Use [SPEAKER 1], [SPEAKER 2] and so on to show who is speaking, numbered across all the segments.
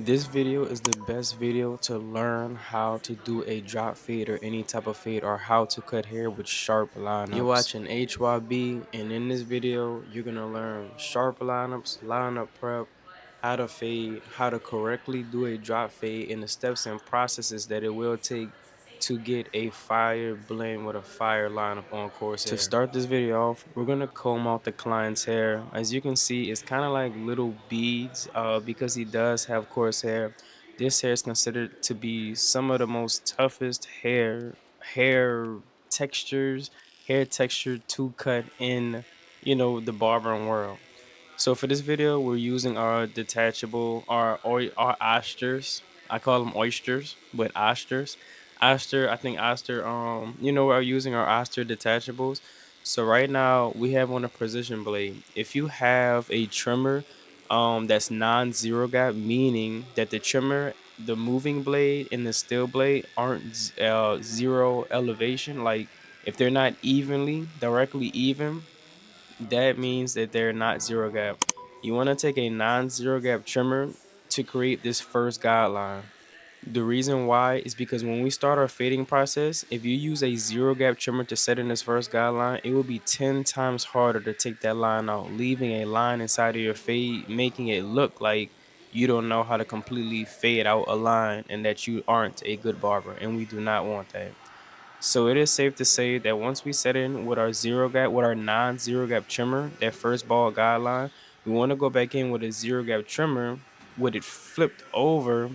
[SPEAKER 1] This video is the best video to learn how to do a drop fade or any type of fade or how to cut hair with sharp lineups. You're watching HYB, and in this video, you're going to learn sharp lineups, lineup prep, how to fade, how to correctly do a drop fade, and the steps and processes that it will take to get a fire blend with a fire lineup on course hair. To start this video off, we're gonna comb out the client's hair. As you can see, it's kind of like little beads because he does have coarse hair. This hair is considered to be some of the most toughest hair textures, hair texture to cut in, the barbering world. So for this video, we're using our detachable, our oysters. I call them oysters, but oysters. I think oyster. We're using our oyster detachables. So right now we have on a precision blade. If you have a trimmer, that's non-zero gap, meaning that the trimmer, the moving blade, and the steel blade aren't zero elevation. Like if they're not directly even, that means that they're not zero gap. You want to take a non-zero gap trimmer to create this first guideline. The reason why is because when we start our fading process, if you use a zero gap trimmer to set in this first guideline, it will be 10 times harder to take that line out, leaving a line inside of your fade, making it look like you don't know how to completely fade out a line and that you aren't a good barber, and we do not want that. So it is safe to say that once we set in with our zero gap, with our non-zero gap trimmer, that first ball guideline, we want to go back in with a zero gap trimmer with it flipped over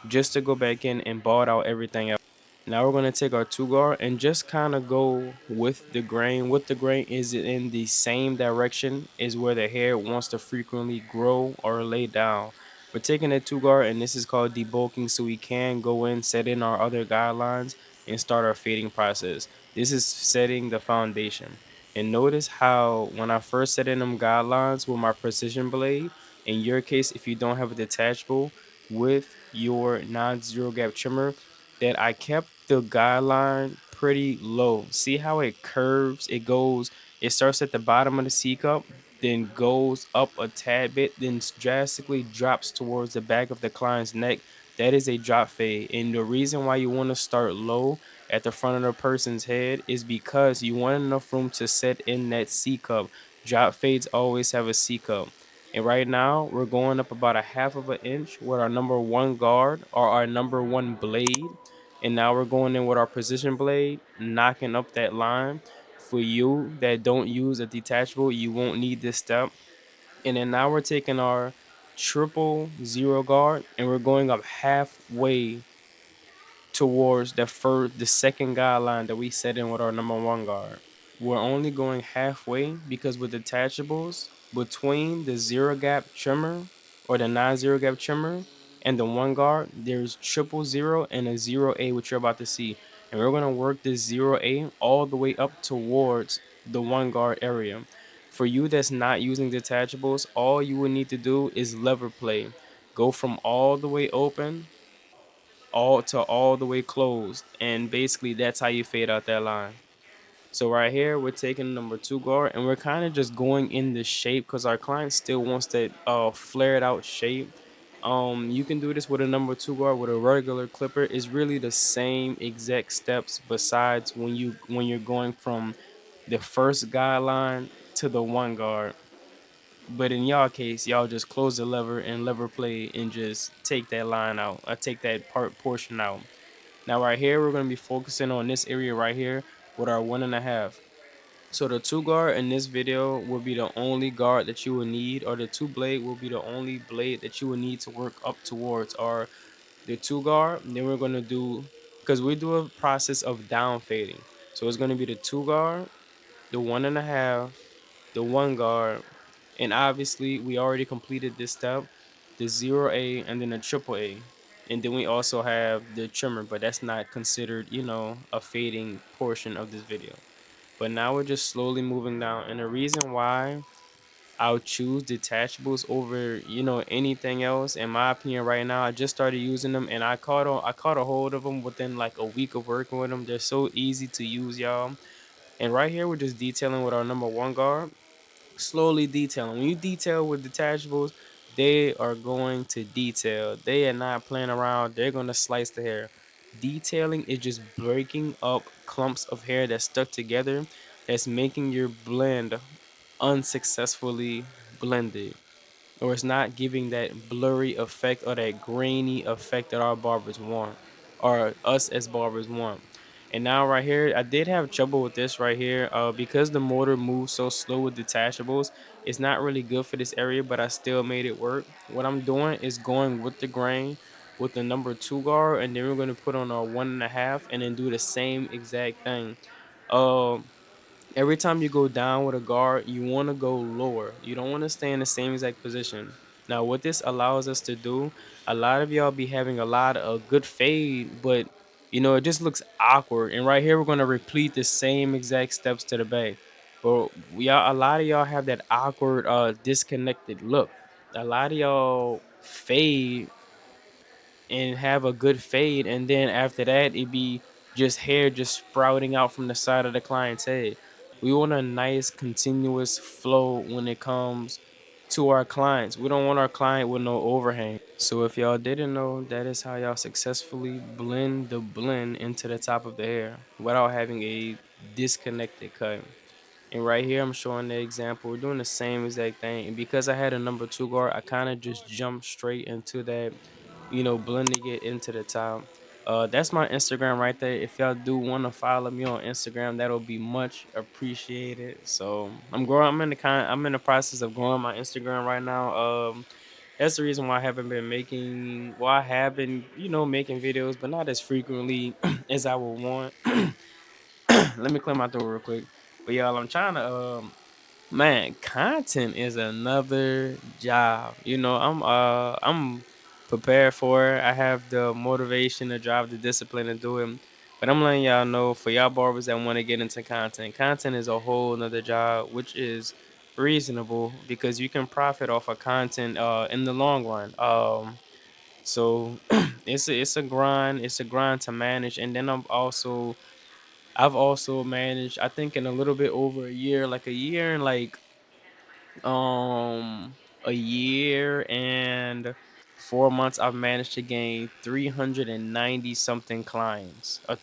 [SPEAKER 1] just to go back in and ball out everything else. Now we're going to take our two guard and just kind of go with the grain. With the grain, is it in the same direction is where the hair wants to frequently grow or lay down. We're taking a two guard, and this is called debulking, so we can go in, set in our other guidelines, and start our fading process. This is setting the foundation. And notice how when I first set in them guidelines with my precision blade, in your case, if you don't have a detachable with your non-zero gap trimmer, that I kept the guideline pretty low. See how it curves? It starts at the bottom of the C cup, then goes up a tad bit, then drastically drops towards the back of the client's neck. That is a drop fade. And the reason why you want to start low at the front of the person's head is because you want enough room to set in that C cup. Drop fades always have a C cup. And right now, we're going up about a half of an inch with our number one guard or our number one blade. And now we're going in with our precision blade, knocking up that line. For you that don't use a detachable, you won't need this step. And then now we're taking our triple zero guard and we're going up halfway towards the second guideline that we set in with our number one guard. We're only going halfway because with detachables, between the zero gap trimmer or the non-zero gap trimmer and the one guard, there's triple zero and a zero A, which you're about to see. And we're gonna work this zero A all the way up towards the one guard area. For you that's not using detachables, all you would need to do is lever play. Go from all the way open all the way closed, and basically that's how you fade out that line. So right here we're taking number two guard and we're kind of just going in the shape because our client still wants that flared out shape. You can do this with a number two guard with a regular clipper. It's really the same exact steps, besides when you're going from the first guideline to the one guard. But in y'all case, y'all just close the lever and lever play and just take that line out. I take that portion out. Now right here, we're going to be focusing on this area right here with our 1.5. So the two guard in this video will be the only guard that you will need, or the two blade will be the only blade that you will need to work up towards, or the two guard. Then we're going to do, because we do a process of down fading. So it's going to be the two guard, the 1.5, the one guard, and obviously we already completed this step, the zero A and then the triple A. And then we also have the trimmer, but that's not considered, a fading portion of this video. But now we're just slowly moving down. And the reason why I'll choose detachables over, anything else, in my opinion, right now, I just started using them and I caught a hold of them within like a week of working with them. They're so easy to use, y'all. And right here, we're just detailing with our number one guard, slowly detailing. When you detail with detachables, they are going to detail. They are not playing around. They're going to slice the hair. Detailing is just breaking up clumps of hair that's stuck together, that's making your blend unsuccessfully blended, or it's not giving that blurry effect or that grainy effect that our barbers want, or us as barbers want. And now right here, I did have trouble with this right here, because the motor moves so slow with detachables. It's not really good for this area, but I still made it work. What I'm doing is going with the grain with the number two guard, and then we're going to put on our 1.5, and then do the same exact thing. Um, Every time you go down with a guard, you want to go lower. You don't want to stay in the same exact position. Now, what this allows us to do, a lot of y'all be having a lot of good fade, but it just looks awkward. And right here, we're going to repeat the same exact steps to the back. But a lot of y'all have that awkward, disconnected look. A lot of y'all fade and have a good fade, and then after that it be just hair just sprouting out from the side of the client's head. We want a nice continuous flow when it comes to our clients. We don't want our client with no overhang. So if y'all didn't know, that is how y'all successfully blend the blend into the top of the hair without having a disconnected cut. And right here, I'm showing the example. We're doing the same exact thing. And because I had a number two guard, I kind of just jumped straight into that, blending it into the top. That's my Instagram right there. If y'all do want to follow me on Instagram, that'll be much appreciated. So I'm growing. I'm in the process of growing my Instagram right now. That's the reason why I haven't been making. Well, I have been, making videos, but not as frequently as I would want. Let me clear my throat real quick. But y'all, I'm trying to man, content is another job. I'm prepared for it. I have the motivation, the drive, the discipline to do it. But I'm letting y'all know, for y'all barbers that want to get into content, content is a whole nother job, which is reasonable because you can profit off of content in the long run. So it's a grind. It's a grind to manage. And then I've also managed, I think, in a little bit over a year, like a year and 4 months, I've managed to gain 390 something clients. A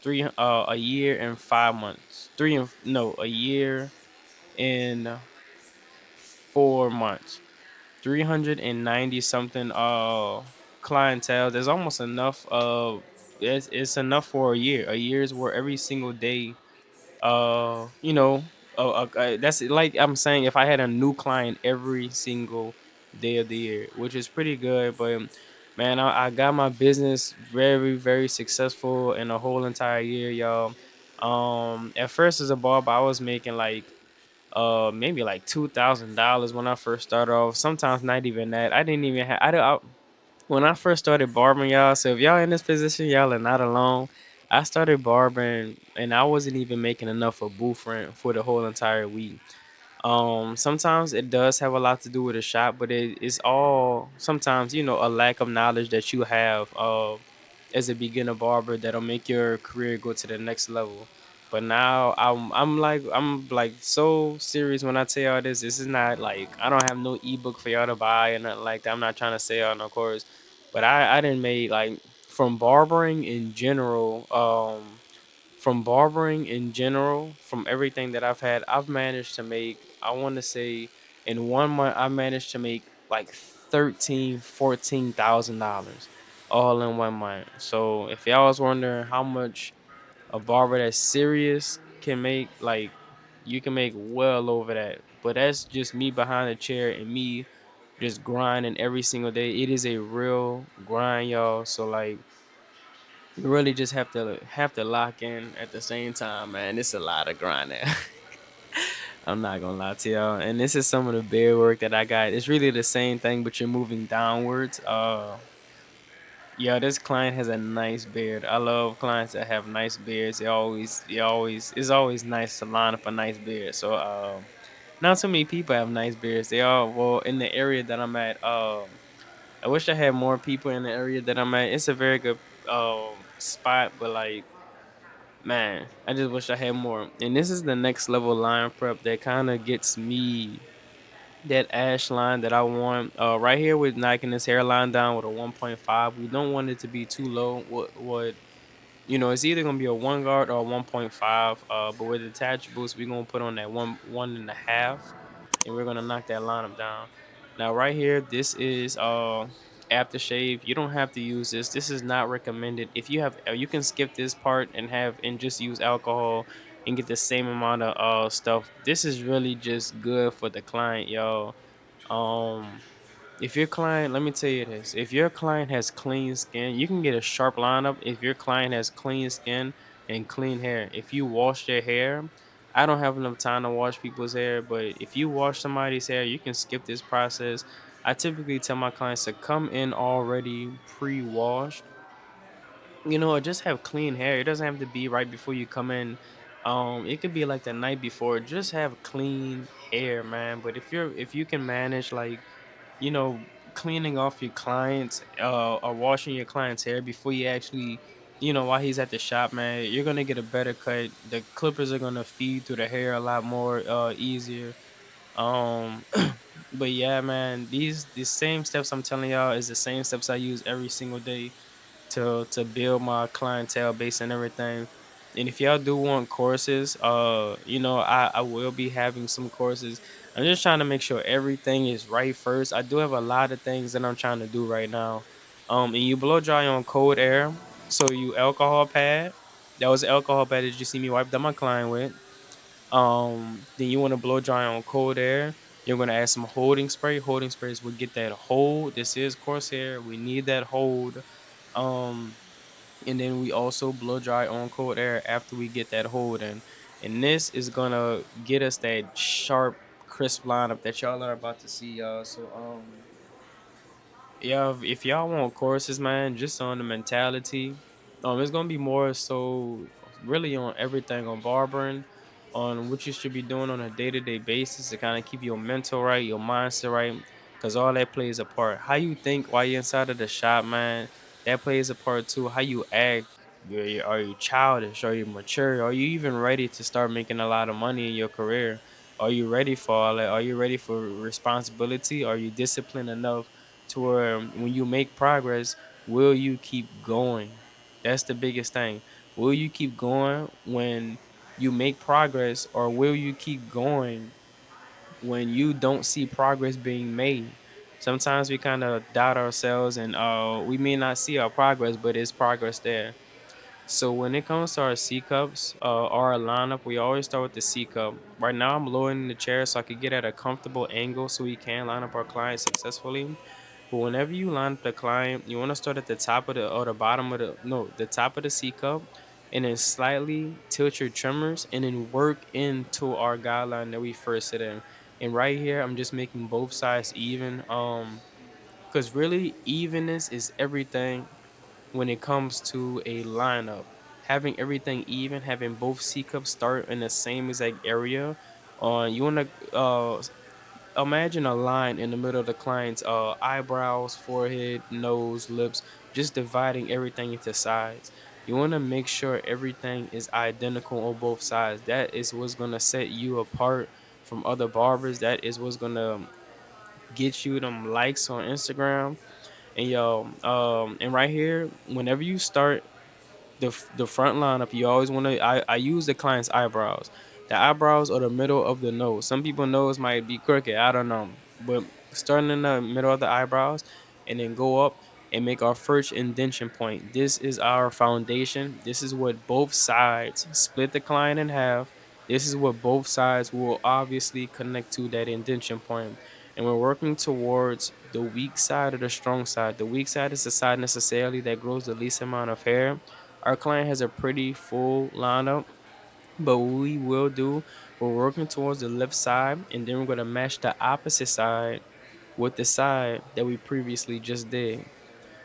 [SPEAKER 1] year and 5 months. A year and 4 months. 390 something clientele. There's almost enough it's enough for a year. A year's worth every single day. uh you know that's like I'm saying, if I had a new client every single day of the year, which is pretty good. But man, I got my business very, very successful in the whole entire year, y'all. At first, as a barber, I was making like maybe like $2,000 when I first started off. Sometimes not even that. I didn't even have when I first started barbering, y'all. So if y'all in this position, y'all are not alone. I started barbering and I wasn't even making enough for booth rent for the whole entire week. Sometimes it does have a lot to do with a shop, but it's all sometimes, a lack of knowledge that you have as a beginner barber that'll make your career go to the next level. But now I'm like so serious when I tell y'all this. This is not like I don't have no ebook for y'all to buy and nothing like that. I'm not trying to sell y'all no course. But I didn't make like from barbering in general, from everything that I've had, I've managed to make, I want to say, in 1 month, I managed to make like 14,000 to 14,000 dollars all in 1 month. So if y'all was wondering how much a barber that's serious can make, like, you can make well over that. But that's just me behind the chair and me just grinding every single day. It is a real grind, y'all. So like, you really just have to lock in at the same time, man. It's a lot of grinding. I'm not gonna lie to y'all. And this is some of the beard work that I got. It's really the same thing, but you're moving downwards. Yeah, this client has a nice beard. I love clients that have nice beards. It's always nice to line up a nice beard. So not too many people have nice beards. They all, well, in the area that I'm at. I wish I had more people in the area that I'm at. It's a very good spot, but like, man, I just wish I had more. And this is the next level line prep that kind of gets me. that ash line that I want. Right here with knocking this hairline down with a 1.5. We don't want it to be too low. What it's either gonna be a 1 guard or a 1.5. But with detachables, we're gonna put on that one and a half, and we're gonna knock that lineup down. Now, right here, this is aftershave. You don't have to use this. This is not recommended. If you have, you can skip this part and just use alcohol and get the same amount of stuff. This is really just good for the client, y'all. Um, if your client, let me tell you this, if your client has clean skin, you can get a sharp lineup. If your client has clean skin and clean hair, if you wash their hair, I don't have enough time to wash people's hair, but if you wash somebody's hair, you can skip this process. I typically tell my clients to come in already pre-washed, or just have clean hair. It doesn't have to be right before you come in. It could be like the night before. Just have clean hair, man. But if you can manage, like, you know, cleaning off your clients or washing your client's hair before you actually, while he's at the shop, man, you're gonna get a better cut. The clippers are gonna feed through the hair a lot more easier. Um but yeah, man, these same steps I'm telling y'all is the same steps I use every single day to build my clientele base and everything. And if y'all do want courses, I will be having some courses. I'm just trying to make sure everything is right first. I do have a lot of things that I'm trying to do right now. And you blow dry on cold air. So you alcohol pad. That was the alcohol pad that you see me wipe down my client with. Then you want to blow dry on cold air. You're gonna add some holding spray. Holding sprays will get that hold. This is Corsair. We need that hold. Um, and then we also blow dry on cold air after we get that hold in. And this is gonna get us that sharp, crisp lineup that y'all are about to see, y'all. So yeah, if y'all want courses, man, just on the mentality, it's gonna be more so really on everything on barbering, on what you should be doing on a day-to-day basis to kind of keep your mental right, your mindset right, because all that plays a part. How you think while you're inside of the shop, man, that plays a part too. How you act, are you childish? Are you mature? Are you even ready to start making a lot of money in your career? Are you ready for all that? Are you ready for responsibility? Are you disciplined enough to where when you make progress, will you keep going? That's the biggest thing. Will you keep going when you make progress, or will you keep going when you don't see progress being made? Sometimes we kind of doubt ourselves and we may not see our progress, but it's progress there. So when it comes to our C cups, our lineup, we always start with the C cup. Right now, I'm lowering the chair so I could get at a comfortable angle so we can line up our client successfully. But whenever you line up the client, you want to start at the top of the or the bottom of the no, the top of the C cup, and then slightly tilt your trimmers and then work into our guideline that we first set in. And right here, I'm just making both sides even. Because really, evenness is everything when it comes to a lineup. Having everything even, having both C cups start in the same exact area. You want to imagine a line in the middle of the client's eyebrows, forehead, nose, lips, just dividing everything into sides. You want to make sure everything is identical on both sides. That is what's going to set you apart from other barbers. That is what's going to get you them likes on Instagram. And and right here, whenever you start the front lineup, you always want to. I use the client's eyebrows. The eyebrows are the middle of the nose. Some people nose might be crooked. I don't know, but starting in the middle of the eyebrows, and then go up and make our first indentation point. This is our foundation. This is what both sides split the client in half. This is what both sides will obviously connect to that indentation point. And we're working towards the weak side or the strong side. The weak side is the side necessarily that grows the least amount of hair. Our client has a pretty full lineup, but what we will do, we're working towards the left side, and then we're going to match the opposite side with the side that we previously just did.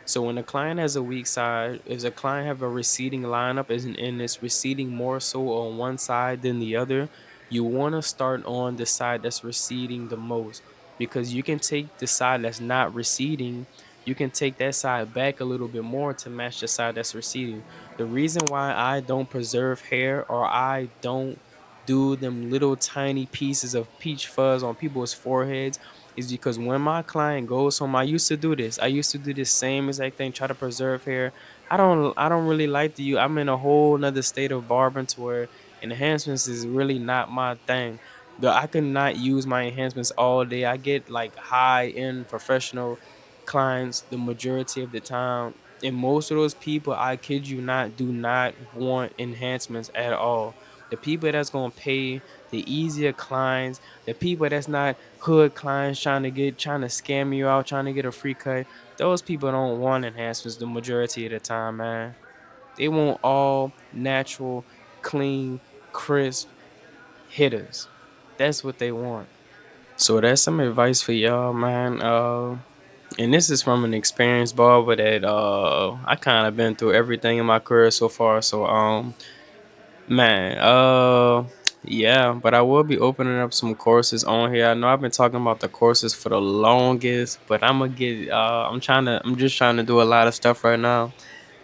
[SPEAKER 1] So when a client has a weak side, if the client have a receding lineup and it's receding more so on one side than the other, you want to start on the side that's receding the most, because you can take the side that's not receding, you can take that side back a little bit more to match the side that's receding. The reason why I don't preserve hair, or I don't do them little tiny pieces of peach fuzz on people's foreheads is because when my client goes home, I used to do this. I used to do this same exact thing, try to preserve hair. I don't really like to use. I'm in a whole nother state of barbering to where enhancements is really not my thing. I cannot use my enhancements all day. I get like high end professional clients the majority of the time. And most of those people, I kid you not, do not want enhancements at all. The people that's gonna pay the easier clients, the people that's not hood clients trying to scam you out, trying to get a free cut, those people don't want enhancements the majority of the time, man. They want all natural, clean, crisp hitters. That's what they want. So that's some advice for y'all, man. And this is from an experienced barber that I kind of been through everything in my career so far. So man, yeah, but I will be opening up some courses on here. I know I've been talking about the courses for the longest, but I'm just trying to do a lot of stuff right now.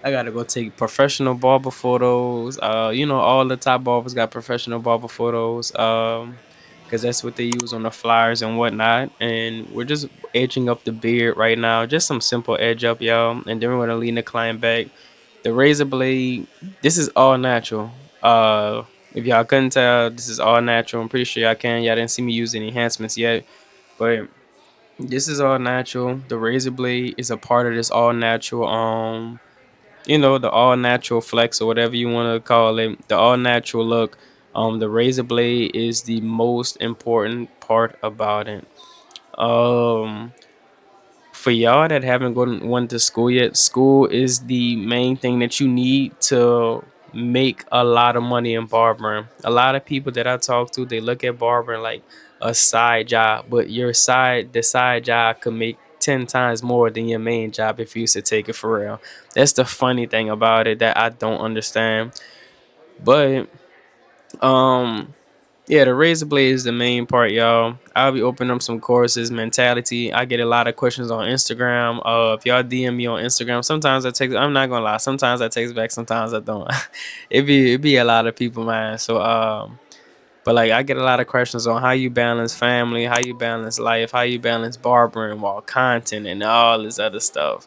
[SPEAKER 1] I gotta go take professional barber photos. All the top barbers got professional barber photos. Because that's what they use on the flyers and whatnot. And we're just edging up the beard right now, just some simple edge up, y'all. And then we're gonna lean the client back. The razor blade, this is all natural. If y'all couldn't tell, this is all natural. I'm pretty sure y'all can. Y'all didn't see me use any enhancements yet, but this is all natural. The razor blade is a part of this all natural. The all natural flex or whatever you want to call it, the all natural look. The razor blade is the most important part about it. Um, for y'all that haven't went to school yet, school is the main thing that you need to make a lot of money in barbering. A lot of people that I talk to, they look at barbering like a side job, but the side job could make 10 times more than your main job if you used to take it for real. That's the funny thing about it that I don't understand. But um yeah, the razor blade is the main part, y'all. I'll be opening up some courses, mentality. I get a lot of questions on Instagram. If y'all DM me on Instagram, sometimes I text. I'm not gonna lie. Sometimes I text back. Sometimes I don't. It be a lot of people, man. So but like I get a lot of questions on how you balance family, how you balance life, how you balance barbering while content and all this other stuff.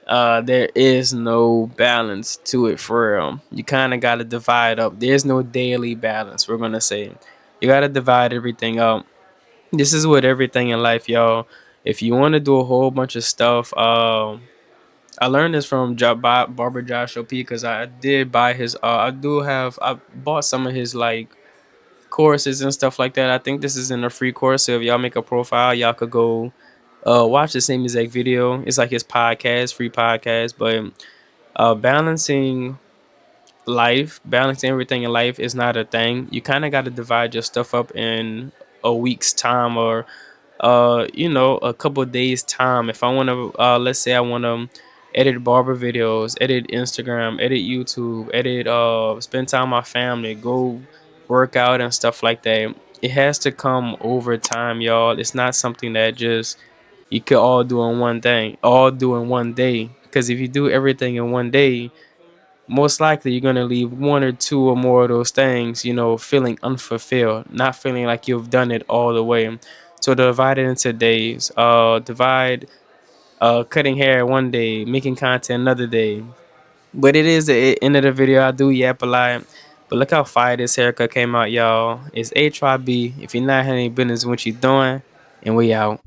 [SPEAKER 1] There is no balance to it for real. You kind of got to divide up. There's no daily balance. We're gonna say you got to divide everything up. This is with everything in life, y'all. If you want to do a whole bunch of stuff, I learned this from Barber Joshua P because I did buy his. I bought some of his like courses and stuff like that. I think this is in a free course. So if y'all make a profile, y'all could go watch the same exact video. It's like his podcast, free podcast, but balancing everything in life is not a thing. You kind of got to divide your stuff up in a week's time or a couple of days time. If I want to let's say I want to edit barber videos, edit Instagram, edit YouTube, edit spend time with my family, go work out and stuff like that. It has to come over time, y'all. It's not something that just you could all do in one day. Because if you do everything in one day, most likely you're gonna leave one or two or more of those things, feeling unfulfilled, not feeling like you've done it all the way. So divide it into days. Divide cutting hair one day, making content another day. But it is the end of the video. I do yap a lot. But look how fire this haircut came out, y'all. It's HYB. If you're not having any business, what you doing? And we out.